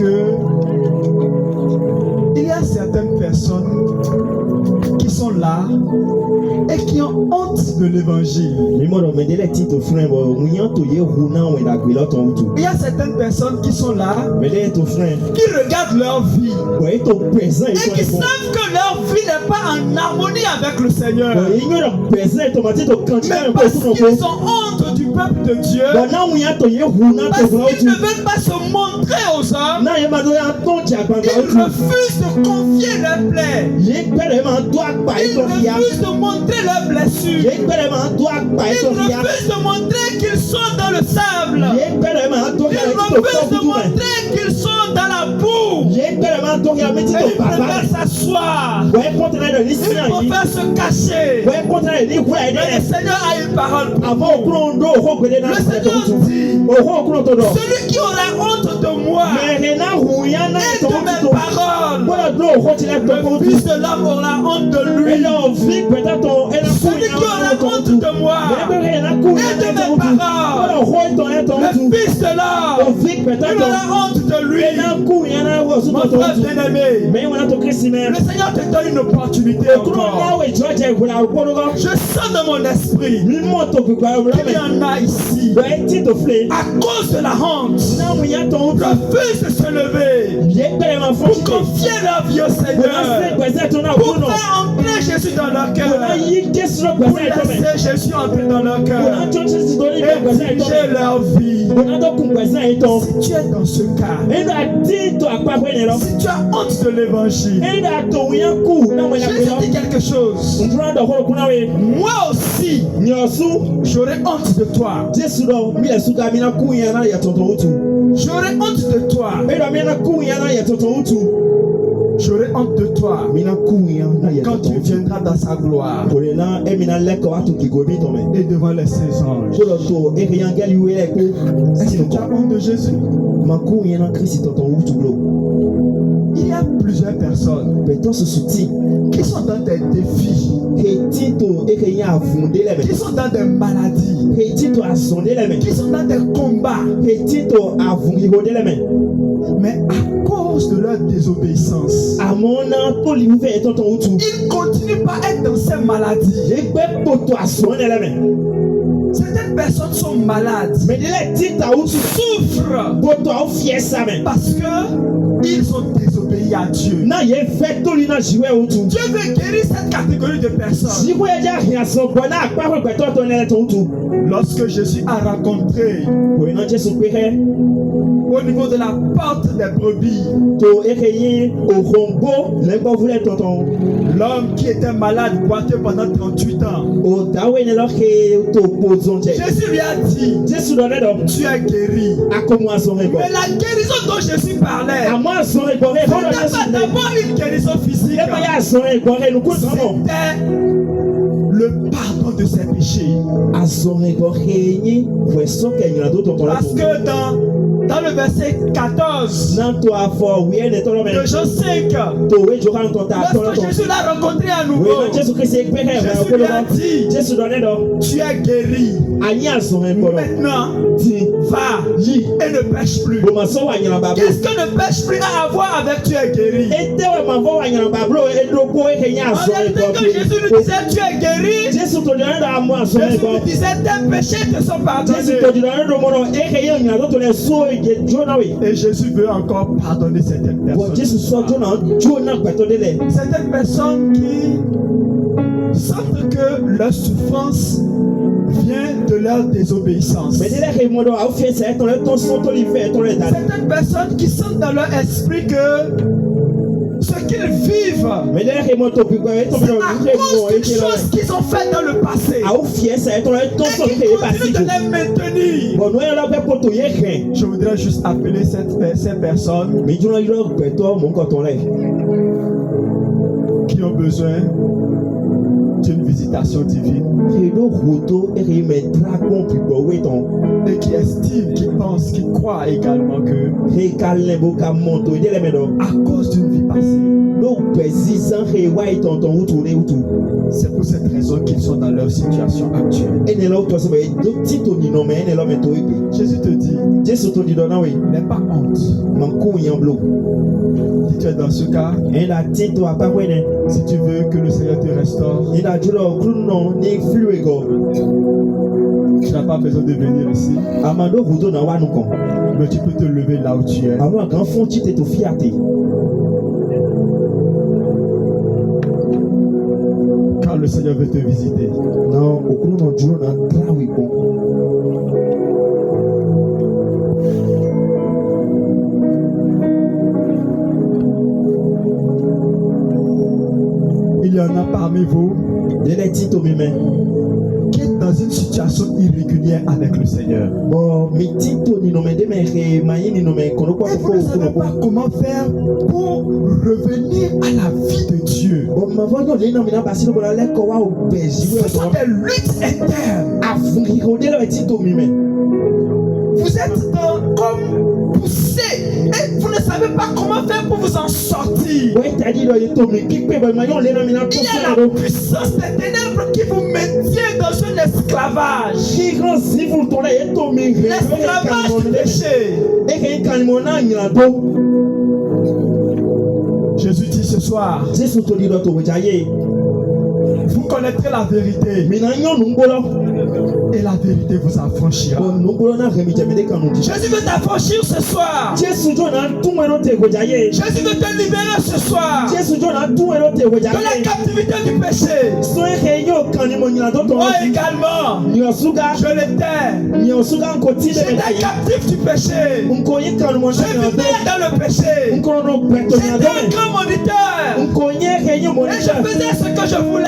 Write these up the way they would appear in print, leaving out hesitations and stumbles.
que il y a certaines personnes qui sont là et qui ont honte de l'évangile. Il y a certaines personnes qui sont là, qui regardent leur vie et qui savent que leur vie n'est pas en harmonie avec le Seigneur. Mais parce qu'ils ont honte du peuple de Dieu, parce qu'ils ne veulent pas se montrer aux hommes, ils refusent de confier leurs plaies. Ils refusent de montrer leurs blessures. Ils refusent de montrer qu'ils sont dans le sable. Ils refusent de montrer qu'ils sont dans la boue. Ils préfèrent s'asseoir. Ils préfèrent se cacher. Mais le Seigneur a une parole pour vous. Le Seigneur dit, celui qui aura honte de moi et de mes paroles, le Fils de l'homme aura honte de lui. Celui qui aura honte de moi et de mes paroles, le Fils de l'homme, il aura honte de lui. Mon frère bien-aimé, le Seigneur te donne une opportunité encore. Je sens dans mon esprit qu'il y en a ici, à cause de la honte, refusent de se lever pour confier leur vie au Seigneur, pour faire entrer Jésus dans leur cœur, pour laisser Jésus entrer dans leur cœur et diriger leur vie. Si tu es dans ce cas, si tu as honte de l'évangile, Jésus dit quelque chose. Moi aussi, j'aurais honte de toi. J'aurais honte de toi. J'aurai honte de toi quand tu viendras dans sa gloire et devant les saints anges. Est-ce que tu as honte de Jésus? Il y a plusieurs personnes qui sont dans des défis, qui sont dans des maladies, qui sont dans des combats. Mais à cause de leur désobéissance, ils ne continuent pas à être dans ces maladies. Certaines personnes sont malades, souffrent parce qu'ils ont désobéi à Dieu. Dieu veut guérir cette catégorie de personnes. Lorsque Jésus a rencontré au niveau de la porte des brebis l'homme qui était malade, boiteux pendant 38 ans, Jésus lui a dit, tu es guéri. Mais la guérison dont Jésus parlait, ce n'était pas d'abord une guérison physique, c'était le pardon de ses péchés. Parce que dans le verset 14 de Jean 5, lorsque Jésus l'a rencontré à nouveau, Jésus lui a dit, tu es guéri. Maintenant, va et ne pêche plus. Qu'est-ce que ne pêche plus à avoir avec tu es guéri? En réalité, quand Jésus lui disait tu es guéri, Jésus lui disait tes péchés te sont pardonnés. Et Jésus veut encore pardonner certaines personnes. Certaines personnes qui sentent que leur souffrance vient de leur désobéissance. Certaines personnes qui sentent dans leur esprit que ce qu'ils vivent, c'est à cause d'une chose qu'ils ont fait dans le passé et qu'ils continuent de les maintenir. Je voudrais juste appeler ces personnes qui ont besoin une visitation divine et qui estime, qui pense, qui croit également que à cause d'une vie passée, c'est pour cette raison qu'ils sont dans leur situation actuelle. Jésus te dit, n'aie pas honte. Si tu es dans ce cas, si tu veux que le Seigneur te restaure, tu n'as pas besoin de venir ici, mais tu peux te lever là où tu es. Quand le Seigneur veut te visiter, il y en a parmi vous qui est dans une situation irrégulière avec le Seieur. Et vous ne savez pas comment faire pour revenir à la vie de Dieu. Ce sont des luttes internes. Vous êtes comme poussé et vous ne savez pas comment faire pour vous en sortir. Il y a la puissance des ténèbres qui vous maintient dans un esclavage. L'esclavage du péché. Jésus dit ce soir, vous connaîtrez la vérité et la vérité vous affranchira. Jésus veut t'affranchir ce soir. Jésus veut te libérer ce soir de la captivité du péché. Moi également, je l'étais. J'étais captif du péché. Je vivais dans le péché. J'étais un grand moniteur et je faisais ce que je voulais.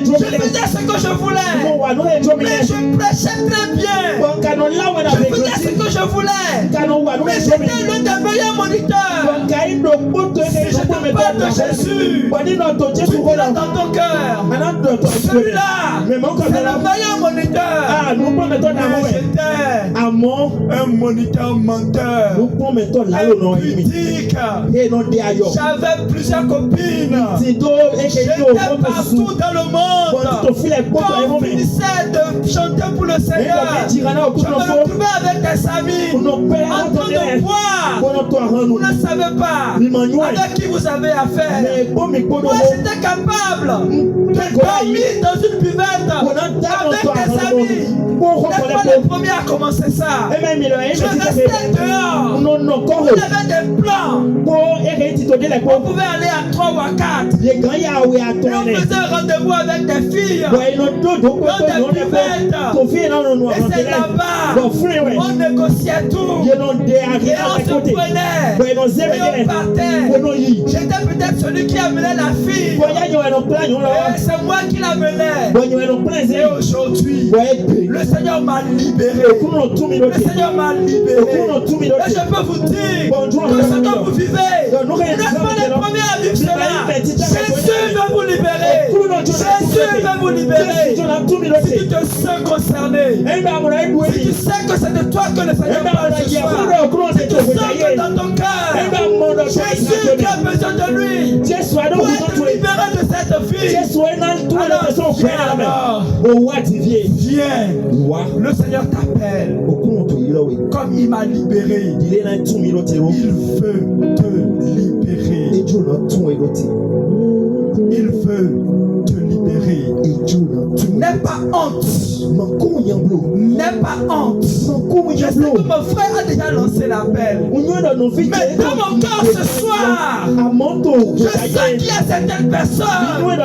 Je faisais ce que je voulais. Mais je prêchais très bien. Je faisais ce que je voulais. Mais j'étais l'un des meilleurs moniteurs. Si je te parle de Jésus, tu dans ton cœur. Celui-là, c'est le meilleur moniteur. Mais j'étais un moniteur menteur. Impudique. J'avais plusieurs copines. J'étais partout dans le monde. Quand on finissait de chanter pour le Seigneur, je me retrouvais avec des amis en train de boire. Vous ne savez pas avec qui vous avez affaire. Moi j'étais capable de dormir dans une buvette avec des amis. N'êtes pas les premiers à commencer ça. Je restais dehors. On avait des plans. On pouvait aller à 3 ou à 4. Et on faisait un rendez-vous avec des filles dans des buvettes. Et c'est là-bas on négociait tout. Et on se prenait. Et on partait. J'étais peut-être celui qui amenait la fille. Et c'est moi qui l'amenais. Et aujourd'hui, le Seigneur m'a libéré. Le Seigneur m'a libéré. Et je peux vous dire que ce que vous vivez, vous n'êtes pas les premiers à vivre cela. Jésus veut vous libérer. Jésus veut vous libérer. Si tu te sens concerné, si tu sais que c'est de toi que le Seigneur parle ce soir, si tu sens que dans ton cœur, Jésus qui a besoin de lui pour être libéré de cette vie, alors viens. Le Seigneur t'appelle. Comme il m'a libéré, il veut te libérer. Il veut te libérer. N'aie pas honte. N'aie pas honte. Je sais que mon frère a déjà lancé l'appel. Mais dans mon cœur ce soir, je sais qu'il y a certaines personnes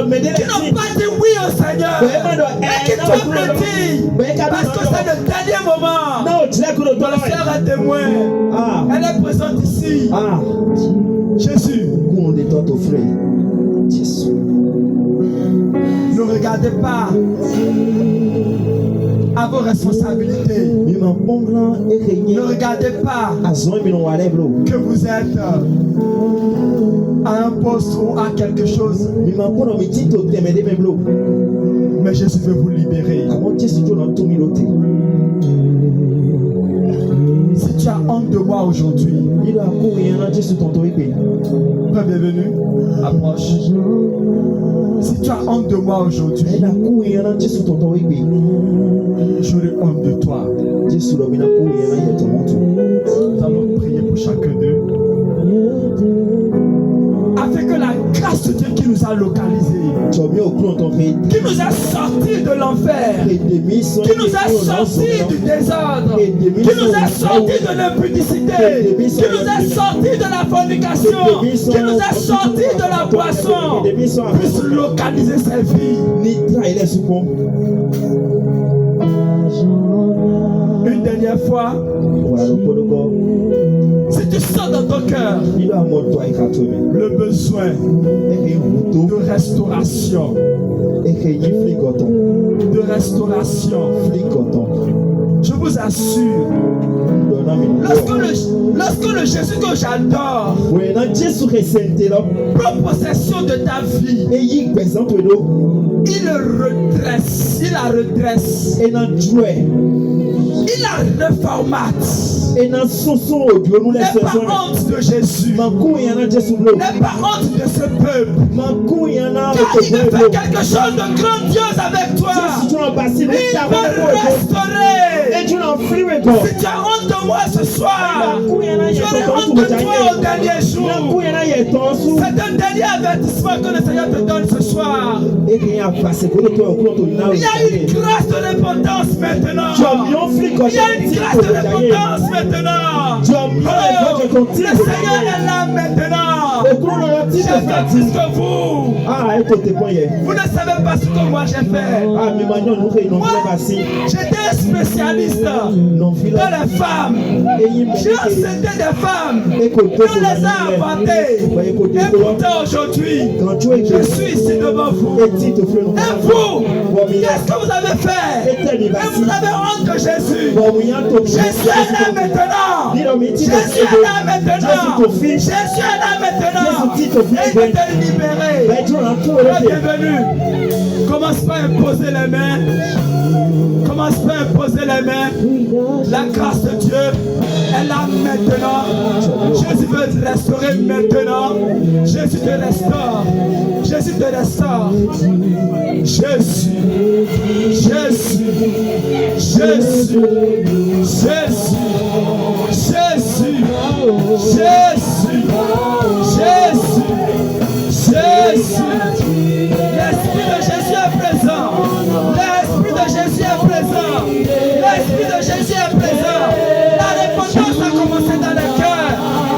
qui n'ont pas dit oui au Seigneur et qui t'ont plainti parce que c'est le dernier moment. Mon frère est témoin. Elle est présente ici. Jésus. Ne regardez pas à vos responsabilités. Ne regardez pas que vous êtes à un poste ou à quelque chose. Mais Jésus veut vous libérer. Si tu as honte de moi aujourd'hui, bienvenue, approche. Si tu as honte de moi aujourd'hui, j'aurai honte de toi. Nous allons prier pour chacun d'eux. Afin que la grâce de Dieu qui nous a localisés, qui nous a sortis de l'enfer, qui nous a sortis du désordre, qui nous a sortis de l'impudicité, qui nous a sortis de la fornication, qui nous a sortis de la boisson, puisse localiser sa vie. Une dernière fois, si tu sens dans ton cœur le besoin de restauration, je vous assure, lorsque le Jésus que j'adore prend possession de ta vie, il la redresse, il la reformate. N'aie pas honte de Jésus. N'aie pas honte de ce peuple. Car il veut faire quelque chose de grandiose avec toi. Il veut restaurer. Si tu as honte de moi ce soir, j'aurai honte de toi au dernier jour. C'est un dernier avertissement que le Seigneur te donne ce soir. Il y a une grâce de repentance maintenant. Il y a une grâce de repentance maintenant. Oh, le Seigneur est là maintenant. J'ai fait plus que vous. Vous ne savez pas ce que moi j'ai fait. Moi, j'étais un spécialiste dans les femmes. J'ai enseigné des femmes. On les a inventées. Et pourtant aujourd'hui, je suis ici devant vous. Et vous, qu'est-ce que vous avez fait? Et vous avez honte de Jésus. Jésus est là maintenant. Jésus est là maintenant. Jésus est là maintenant. Et il va te libérer. Bienvenue. Commence pas à imposer les mains. Commence pas à imposer les mains. La grâce de Dieu est là maintenant. Jésus veut te restaurer maintenant. Jésus te restaure. Jésus te restaure. Jésus. Jésus. Jésus. Jésus. Jésus. Jésus. Jésus. Jésus. L'Esprit de Jésus est présent. L'Esprit de Jésus est présent. L'Esprit de Jésus est présent. La repentance a commencé dans le cœur.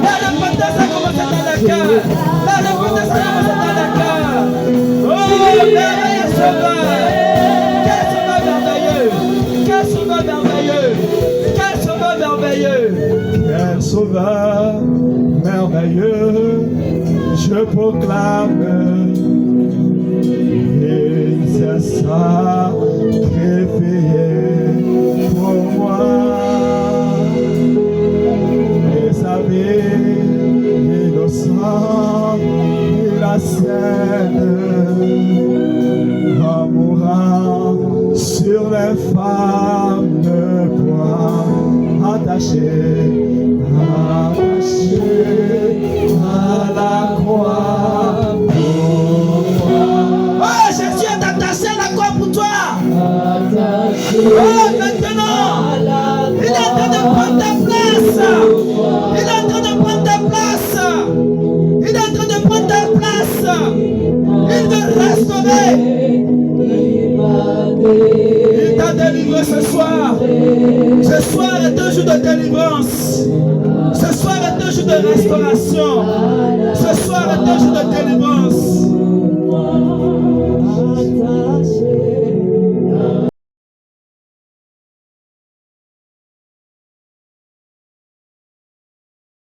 La repentance a commencé dans le cœur. La repentance a commencé dans le cœur. Oh, merveilleux sauveur. Quel sauveur merveilleux. Quel sauveur merveilleux. Quel sauveur merveilleux. Quel sauveur merveilleux. Je proclame. Il s'est sacrifié pour moi. Et sa vie innocente, il a scène en mourant sur les femmes de bois, attaché à la croix. Oh, Jésus est attaché à la croix pour toi. Oh, maintenant, il est en train de prendre ta place. Il est en train de prendre ta place. Il est en train de prendre ta place. Il veut restaurer. Il t'a délivré ce soir. Ce soir est un jour de délivrance. Ce soir est un jour de restauration. Ce soir est un jour de délivrance.